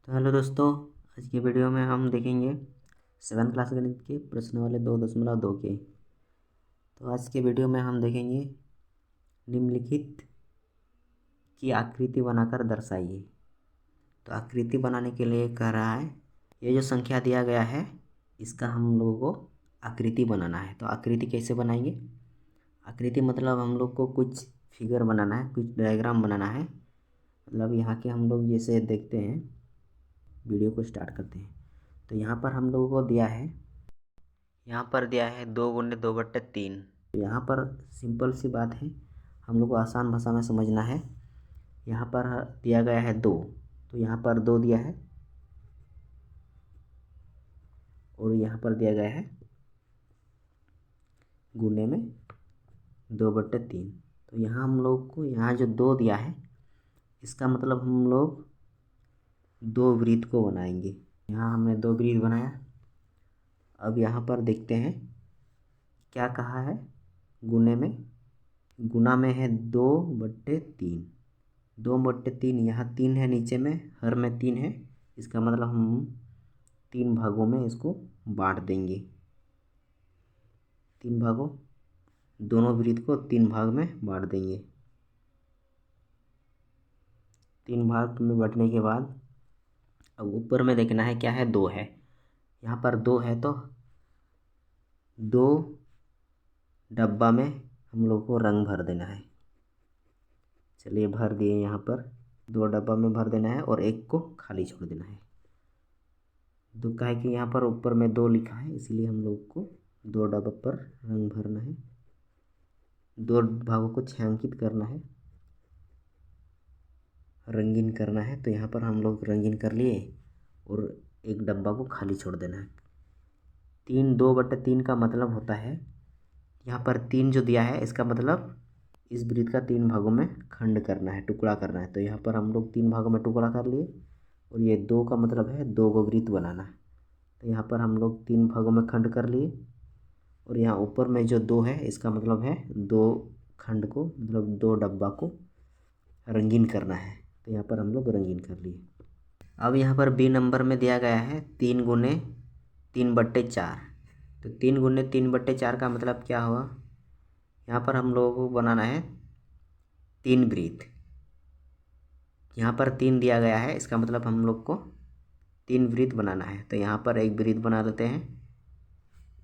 तो हेलो दोस्तों, आज की वीडियो में हम देखेंगे 7th क्लास गणित के प्रश्न वाले 2.2 के। तो आज के वीडियो में हम देखेंगे निम्नलिखित की आकृति बनाकर दर्शाइए। तो आकृति बनाने के लिए कह रहा है ये जो संख्या दिया गया है इसका हम लोगों को आकृति बनाना है। तो आकृति कैसे बनाएंगे? आकृति मतलब हम लोग को कुछ फिगर बनाना है, कुछ डायग्राम बनाना है। मतलब यहाँ के हम लोग जैसे देखते हैं, वीडियो को स्टार्ट करते हैं। तो यहाँ पर हम लोगों को दिया है, यहाँ पर दिया है 2 × 2/3। तो यहाँ पर सिंपल सी बात है, हम लोग को आसान भाषा में समझना है। यहाँ पर दिया गया है 2, तो यहाँ पर 2 दिया है और यहाँ पर दिया गया है गुने में 2/3। तो यहाँ हम लोग को यहाँ जो 2 दिया है इसका मतलब हम लोग 2 वृत्त को बनाएंगे। यहाँ हमने 2 वृत्त बनाया। अब यहाँ पर देखते हैं क्या कहा है, गुना में है 2/3। 2/3 यहाँ 3 है, नीचे में हर में 3 है। इसका मतलब हम 3 भागों में इसको बांट देंगे। 3 भागों, दोनों वृत्त को 3 भाग में बांट देंगे। 3 भाग में बांटने के बाद अब ऊपर में देखना है क्या है, 2 है। यहाँ पर 2 है तो 2 डब्बा में हम लोग को रंग भर देना है। चलिए भर दिए, यहाँ पर 2 डब्बा में भर देना है और एक को खाली छोड़ देना है। तो क्या है कि यहाँ पर ऊपर में 2 लिखा है, इसलिए हम लोग को 2 डब्बा पर रंग भरना है। 2 भागों को छायांकित करना है, रंगीन करना है। तो यहाँ पर हम लोग रंगीन कर लिए और एक डब्बा को खाली छोड़ देना है। 2/3 का मतलब होता है, यहाँ पर 3 जो दिया है इसका मतलब इस वृत्त का 3 भागों में खंड करना है, टुकड़ा करना है। तो यहाँ पर हम लोग 3 भागों में टुकड़ा कर लिए और ये 2 का मतलब है 2 को वृत्त बनाना है। तो यहाँ पर हम लोग 3 भागों में खंड कर लिए और यहाँ ऊपर में जो 2 है इसका मतलब है 2 खंड को, मतलब 2 डब्बा को रंगीन करना है। तो यहाँ पर हम लोग रंगीन कर लिए। अब यहाँ पर बी नंबर में दिया गया है 3 × 3/4। तो 3 × 3/4 का मतलब क्या हुआ, यहाँ पर हम लोगों को बनाना है 3 वृत्त। यहाँ पर 3 दिया गया है, इसका मतलब हम लोग को 3 वृत्त बनाना है। तो यहाँ पर एक वृत्त बना लेते हैं,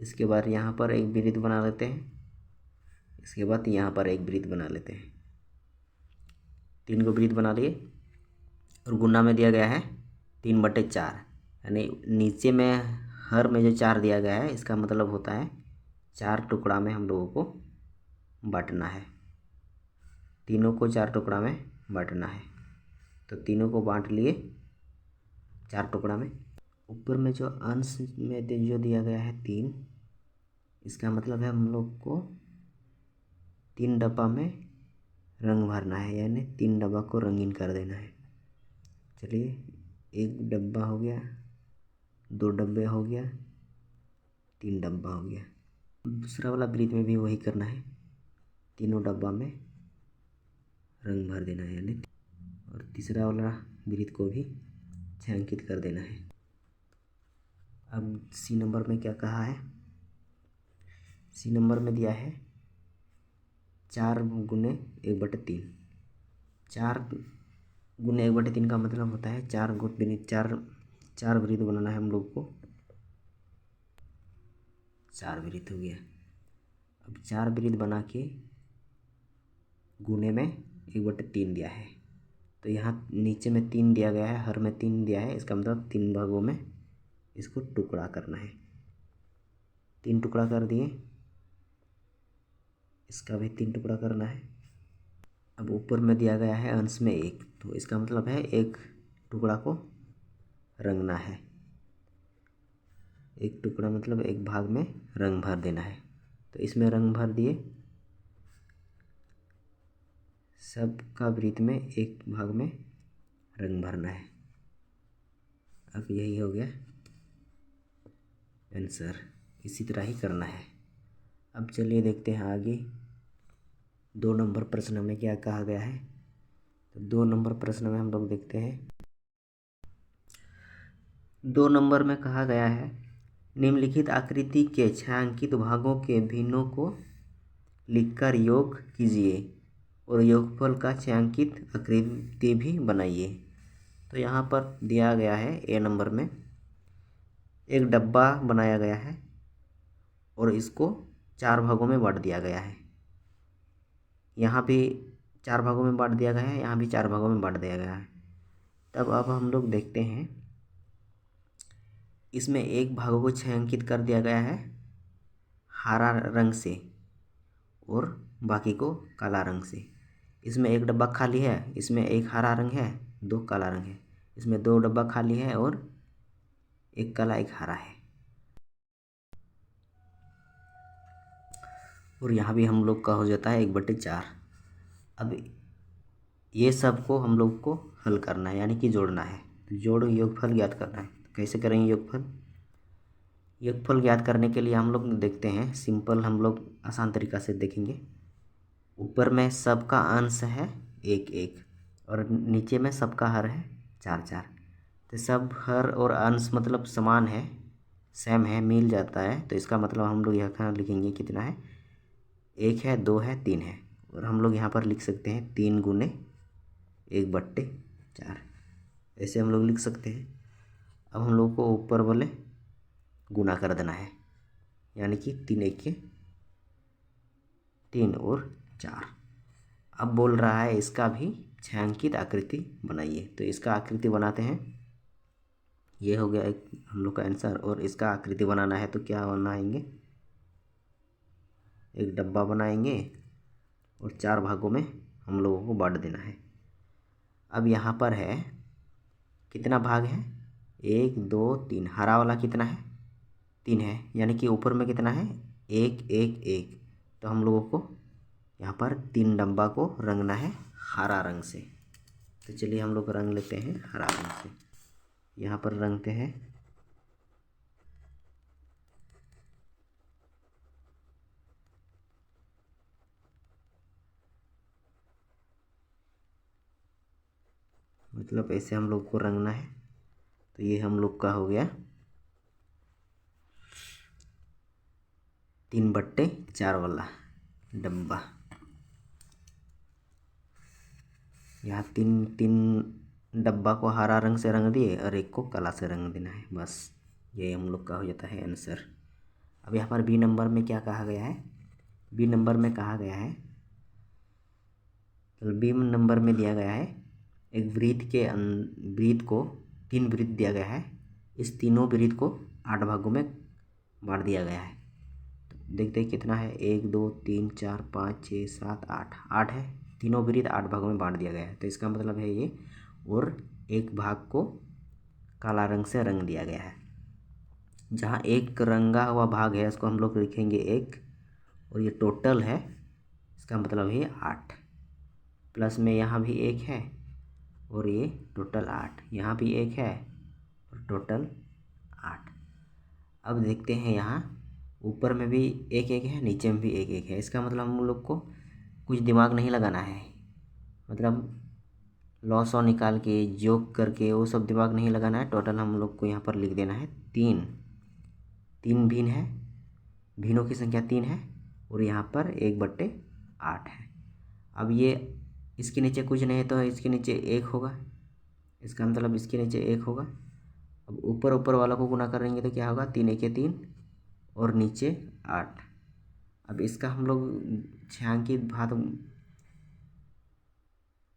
इसके बाद यहाँ पर एक वृत्त बना लेते हैं, इसके बाद यहाँ पर एक वृत्त बना लेते हैं। 3 को वृत्त बना लिए और गुना में दिया गया है 3/4, यानी नीचे में हर में जो 4 दिया गया है इसका मतलब होता है 4 टुकड़ा में हम लोगों को बांटना है। तीनों को 4 टुकड़ा में बांटना है। तो तीनों को बांट लिए 4 टुकड़ा में। ऊपर में जो अंश में जो दिया गया है 3, इसका मतलब है हम लोग को 3 डब्बा में रंग भरना है, यानी 3 डब्बा को रंगीन कर देना है। चलिए, 1 डब्बा हो गया, 2 डब्बे हो गया, 3 डब्बा हो गया। दूसरा वाला वृत्त में भी वही करना है, तीनों डब्बा में रंग भर देना है, यानी और तीसरा वाला वृत्त को भी छायांकित कर देना है। अब सी नंबर में क्या कहा है, सी नंबर में दिया है 4 × 1/3। 4 × 1/3 का मतलब होता है 4 वृत्त बनाना है हम लोग को। 4 वृत्त हो गया। अब 4 वृत्त बना के गुने में 1/3 दिया है। तो यहाँ नीचे में 3 दिया गया है, हर में 3 दिया है, इसका मतलब 3 भागों में इसको टुकड़ा करना है। 3 टुकड़ा कर दिए, इसका भी 3 टुकड़ा करना है। अब ऊपर में दिया गया है अंश में 1, तो इसका मतलब है 1 टुकड़ा को रंगना है। 1 टुकड़ा मतलब 1 भाग में रंग भर देना है। तो इसमें रंग भर दिए, सबका वृत्त में 1 भाग में रंग भरना है। अब यही हो गया आंसर। इसी तरह ही करना है। अब चलिए देखते हैं आगे 2 नंबर प्रश्न में क्या कहा गया है। तो 2 नंबर प्रश्न में हम लोग देखते हैं 2 नंबर में कहा गया है निम्नलिखित आकृति के छायांकित भागों के भिन्नों को लिखकर योग कीजिए और योगफल का छायांकित आकृति भी बनाइए। तो यहाँ पर दिया गया है ए नंबर में एक डब्बा बनाया गया है और इसको 4 भागों में बांट दिया गया है। यहाँ भी 4 भागों में बांट दिया गया है, यहाँ भी 4 भागों में बांट दिया गया है। तब अब हम लोग देखते हैं इसमें एक भागों को छायांकित कर दिया गया है हरा रंग से और बाकी को काला रंग से। इसमें एक डब्बा खाली है, इसमें एक हरा रंग है, 2 काला रंग है। इसमें 2 डब्बा खाली है और एक काला एक हरा है। और यहाँ भी हम लोग का हो जाता है 1/4। अब ये सब को हम लोग को हल करना है यानी कि जोड़ना है। तो जोड़ योगफल ज्ञात करना है। कैसे करेंगे योगफल? योगफल ज्ञात करने के लिए हम लोग देखते हैं सिंपल, हम लोग आसान तरीक़ा से देखेंगे। ऊपर में सबका अंश है 1 और नीचे में सबका हर है 4। तो सब हर और अंश मतलब समान है, सेम है, मिल जाता है। तो इसका मतलब हम लोग यहाँ लिखेंगे कितना है, 1 है, 2 है, 3 है। और हम लोग यहाँ पर लिख सकते हैं 3 गुने 1/4, ऐसे हम लोग लिख सकते हैं। अब हम लोग को ऊपर वाले गुना कर देना है यानी कि 3 1 3 और 4। अब बोल रहा है इसका भी छायांकित आकृति बनाइए। तो इसका आकृति बनाते हैं। ये हो गया एक हम लोग का आंसर। और इसका आकृति बनाना है तो क्या बनाएंगे, एक डब्बा बनाएंगे और 4 भागों में हम लोगों को बांट देना है। अब यहाँ पर है कितना भाग है, 1 2 3। हरा वाला कितना है, 3 है, यानी कि ऊपर में कितना है, 1 1 1। तो हम लोगों को यहाँ पर 3 डब्बा को रंगना है हरा रंग से। तो चलिए हम लोग रंग लेते हैं हरा रंग से। यहाँ पर रंगते हैं। मतलब ऐसे हम लोग को रंगना है। तो ये हम लोग का हो गया 3/4 वाला डब्बा। यहाँ 3 डब्बा को हरा रंग से रंग दिए और एक को काला से रंग देना है, बस ये हम लोग का हो जाता है आंसर। अब यहाँ पर बी नंबर में क्या कहा गया है, बी नंबर में कहा गया है, तो बी नंबर में दिया गया है एक वृत्त को 3 वृत्त दिया गया है। इस तीनों वृत्त को 8 भागों में बांट दिया गया है। तो देखते हैं कितना है, 1 2 3 4 5 6 7 8 है। तीनों वृत्त 8 भागों में बांट दिया गया है। तो इसका मतलब है ये, और एक भाग को काला रंग से रंग दिया गया है। जहाँ एक रंगा हुआ भाग है उसको हम लोग लिखेंगे 1 और ये टोटल है, इसका मतलब है 8। प्लस में यहाँ भी 1 है और ये टोटल 8, यहाँ भी 1 है और टोटल 8। अब देखते हैं यहाँ ऊपर में भी 1 1 है, नीचे में भी 1 1 है। इसका मतलब हम लोग को कुछ दिमाग नहीं लगाना है, मतलब लॉस और निकाल के जोक करके वो सब दिमाग नहीं लगाना है। टोटल हम लोग को यहाँ पर लिख देना है 3 भिन्न है, भिन्नों की संख्या 3 है और यहाँ पर 1/8 है। अब ये इसके नीचे कुछ नहीं है तो इसके नीचे 1 होगा, इसका मतलब इसके नीचे 1 होगा। अब ऊपर वाला को गुना करेंगे तो क्या होगा, 3 1 3 और नीचे 8। अब इसका हम लोग छायांकित भाग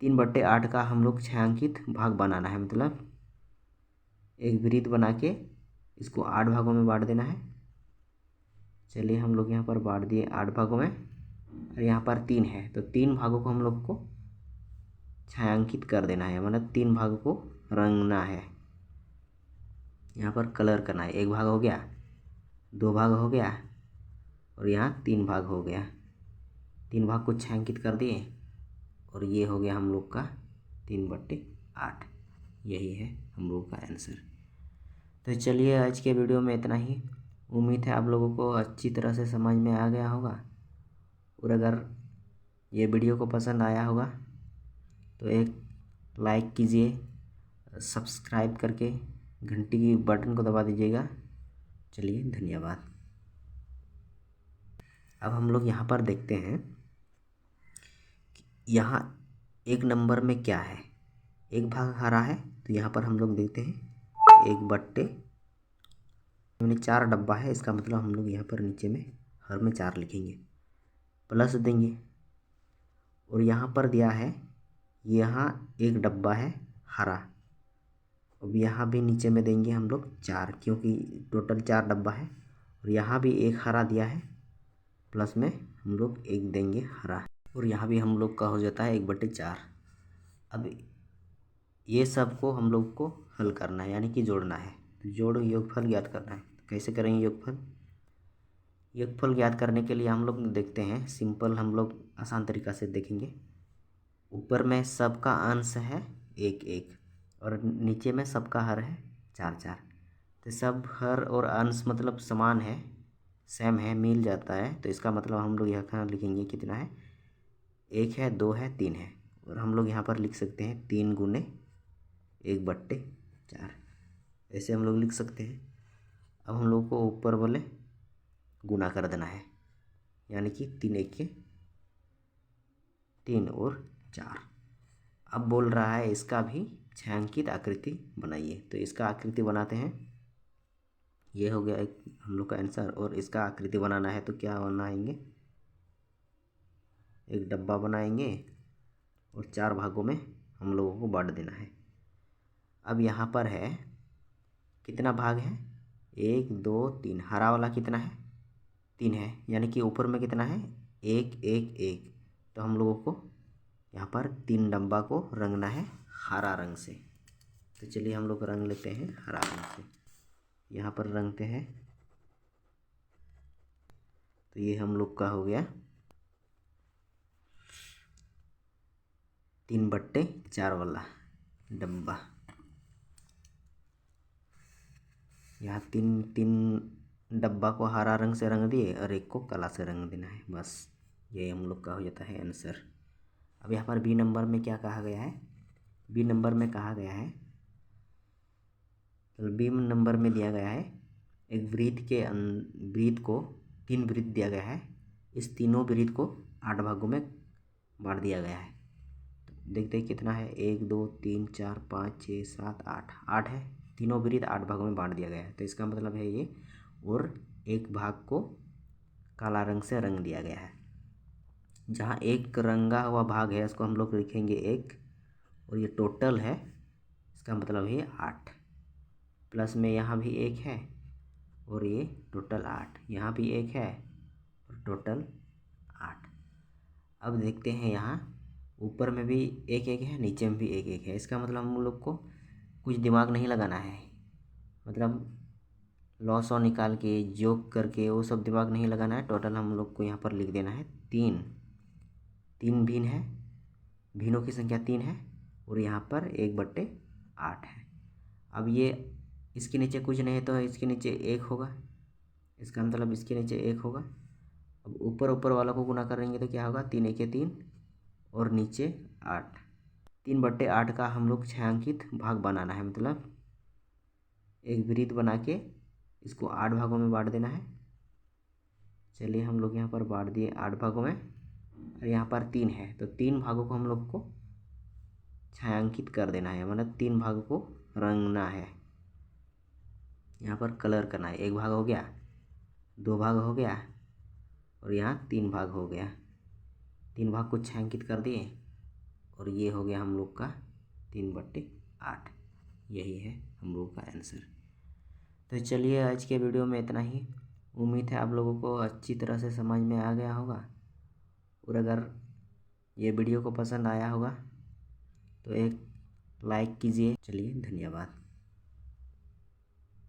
3/8 का हम लोग छायांकित भाग बनाना है, मतलब एक वृत्त बना के इसको 8 भागों में बांट देना है। चलिए हम लोग यहाँ पर बांट दिए 8 भागों में और यहाँ पर 3 है तो 3 भागों को हम लोग को छायांकित कर देना है, मतलब 3 भागों को रंगना है, यहाँ पर कलर करना है। 1 भाग हो गया, 2 भाग हो गया और यहाँ 3 भाग हो गया। 3 भाग को छायांकित कर दिए और ये हो गया हम लोग का 3/8। यही है हम लोगों का आंसर। तो चलिए आज के वीडियो में इतना ही। उम्मीद है आप लोगों को अच्छी तरह से समझ में आ गया होगा। और अगर ये वीडियो को पसंद आया होगा तो एक लाइक कीजिए, सब्सक्राइब करके घंटी की बटन को दबा दीजिएगा। चलिए धन्यवाद। अब हम लोग यहाँ पर देखते हैं कि यहाँ एक नंबर में क्या है। एक भाग हरा है, तो यहाँ पर हम लोग देखते हैं 1/, मैंने 4 डब्बा है, इसका मतलब हम लोग यहाँ पर नीचे में हर में 4 लिखेंगे, प्लस देंगे। और यहाँ पर दिया है, यहाँ एक डब्बा है हरा, अब यहाँ भी नीचे में देंगे हम लोग 4, क्योंकि टोटल 4 डब्बा है। और यहाँ भी एक हरा दिया है, प्लस में हम लोग एक देंगे हरा, और यहाँ भी हम लोग का हो जाता है 1/4। अब ये सब को हम लोग को हल करना है, यानी कि जोड़ना है। तो जोड़ योगफल ज्ञात करना है। कैसे करेंगे योगफल? योगफल ज्ञात करने के लिए हम लोग देखते हैं, सिंपल हम लोग आसान तरीका से देखेंगे। ऊपर में सबका अंश है 1 और नीचे में सबका हर है 4। तो सब हर और अंश मतलब समान है, सेम है, मिल जाता है। तो इसका मतलब हम लोग यहाँ लिखेंगे कितना है, 1 है, 2 है, 3 है। और हम लोग यहाँ पर लिख सकते हैं 3 × 1/4, ऐसे हम लोग लिख सकते हैं। अब हम लोग को ऊपर बोले गुना कर देना है, यानी कि 3 1 3 और 4। अब बोल रहा है इसका भी छायांकित आकृति बनाइए। तो इसका आकृति बनाते हैं। ये हो गया एक हम लोग का आंसर। और इसका आकृति बनाना है तो क्या बनाएंगे, एक डब्बा बनाएंगे और 4 भागों में हम लोगों को बांट देना है। अब यहाँ पर है कितना भाग है, 1 2 3। हरा वाला कितना है, 3 है, यानी कि ऊपर में कितना है, 1 1 1। तो हम लोगों को यहाँ पर 3 डब्बा को रंगना है हरा रंग से। तो चलिए हम लोग रंग लेते हैं हरा रंग से। यहाँ पर रंगते हैं। तो ये हम लोग का हो गया 3/4 वाला डब्बा। यहाँ 3 डब्बा को हरा रंग से रंग दिए और एक को काला से रंग देना है, बस ये हम लोग का हो जाता है आंसर। अब यहाँ पर बी नंबर में क्या कहा गया है, बी नंबर में कहा गया है, तो बी नंबर में दिया गया है एक वृत्त को 3 वृत्त दिया गया है। इस तीनों वृत्त को 8 भागों में बांट दिया गया है। तो देखते हैं कितना है, 1 2 3 4 5 6 7 8 है। तीनों वृत्त 8 भागों में बांट दिया गया है। तो इसका मतलब है ये, और एक भाग को काला रंग से रंग दिया गया है। जहाँ एक रंगा हुआ भाग है उसको हम लोग लिखेंगे 1, और ये टोटल है, इसका मतलब है 8। प्लस में यहाँ भी 1 है और ये टोटल 8, यहाँ भी 1 है और टोटल 8। अब देखते हैं यहाँ ऊपर में भी 1 1 है, नीचे में भी 1 1 है। इसका मतलब हम लोग को कुछ दिमाग नहीं लगाना है, मतलब लॉस और निकाल के जोक करके वो सब दिमाग नहीं लगाना है। टोटल हम लोग को यहाँ पर लिख देना है 3 भिन्न है, भिन्नों की संख्या 3 है, और यहाँ पर 1/8 है। अब ये इसके नीचे कुछ नहीं है तो इसके नीचे 1 होगा, इसका मतलब इसके नीचे 1 होगा। अब ऊपर वाला को गुना करेंगे तो क्या होगा, 3 1 3 और नीचे 8। 3/8 का हम लोग छायांकित भाग बनाना है, मतलब एक वृत्त बना के इसको 8 भागों में बांट देना है। चलिए हम लोग यहाँ पर बांट दिए 8 भागों में, और यहाँ पर 3 है तो 3 भागों को हम लोग को छायांकित कर देना है, मतलब 3 भागों को रंगना है। यहाँ पर कलर करना है। 1 भाग हो गया, 2 भाग हो गया और यहाँ 3 भाग हो गया। 3 भाग को छायांकित कर दिए और ये हो गया हम लोग का 3/8। यही है हम लोग का आंसर। तो चलिए आज के वीडियो में इतना ही। उम्मीद है आप लोगों को अच्छी तरह से समझ में आ गया होगा, और अगर ये वीडियो को पसंद आया होगा तो एक लाइक कीजिए। चलिए धन्यवाद।